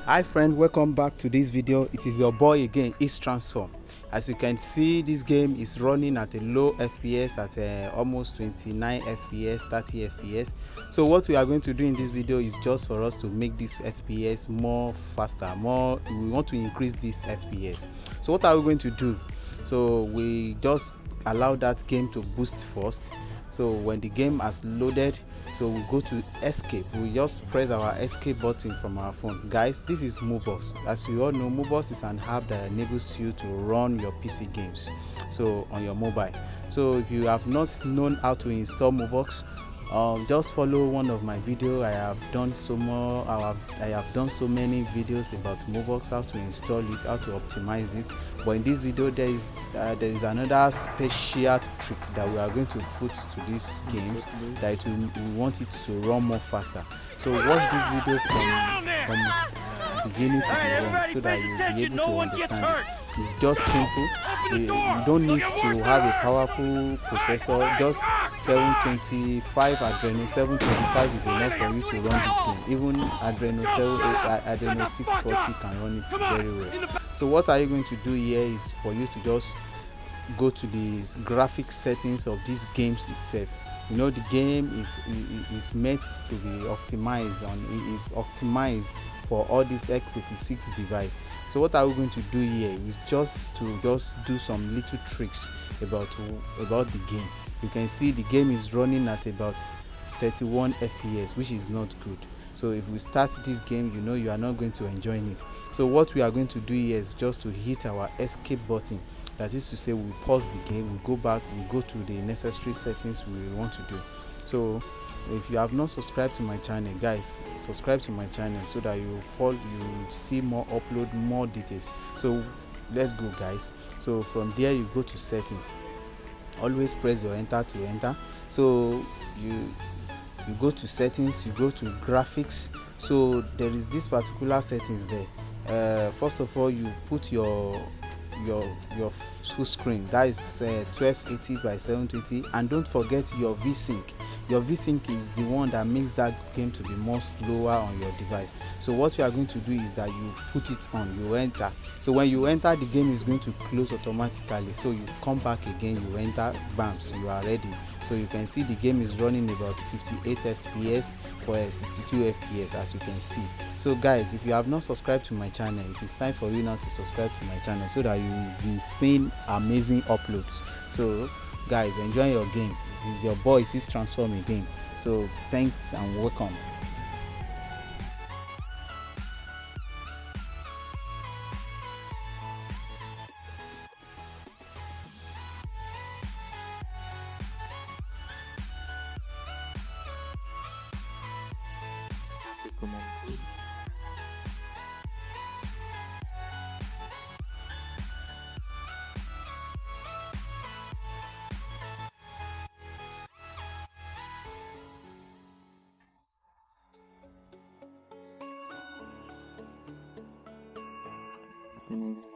Hi friend, welcome back to this video. It is your boy again, Transform. As you can see, this game is running at a low FPS at almost 29 FPS, 30 FPS. So what we are going to do in this video is just for us to make this FPS more faster, we want to increase this FPS. So what are we going to do? So we just allow that game to boost first. So when the game has loaded, so we go to escape. We just press our escape button from our phone. Guys, this is MoBOX. As you all know, MoBOX is an app that enables you to run your PC games, so on your mobile. So if you have not known how to install MoBOX, just follow one of my videos. I have done so many videos about MoBOX, how to install it, how to optimize it. But in this video, there is another special trick that we are going to put to these games that we want it to run more faster. So watch this video from beginning to the end so that you'll be able to understand it. It's just simple. You don't need to have a powerful processor. Just 725 Adreno 725 is enough for you to run this game. Even Adreno 640 can run it very well. So what are you going to do here is for you to just go to the graphic settings of these games itself. You know, the game is meant to be optimized for all these x86 device. So what are we going to do here is just do some little tricks about the game. You can see the game is running at about 31 FPS, which is not good. So if we start this game, you know you are not going to enjoy it. So what we are going to do here is just to hit our escape button. That is to say, we pause the game, we go back, we go to the necessary settings we want to do. So if you have not subscribed to my channel, guys, subscribe to my channel so that you see more details. So let's go, guys. So from there you go to settings. Always press your enter to enter. So you go to settings, you go to graphics. So there is this particular settings there. First of all, you put your full screen, that is 1280 by 720, and don't forget your VSync. Your VSync is the one that makes that game to be more slower on your device. So what you are going to do is that you put it on, you enter. So when you enter, the game is going to close automatically. So you come back again, you enter, bam, so you are ready. So you can see the game is running about 58 FPS for 62 FPS, as you can see. So guys, if you have not subscribed to my channel, it is time for you now to subscribe to my channel so that you will be seeing amazing uploads. So guys, enjoy your games. This is your boy Transform again. So thanks and welcome. Mm-hmm.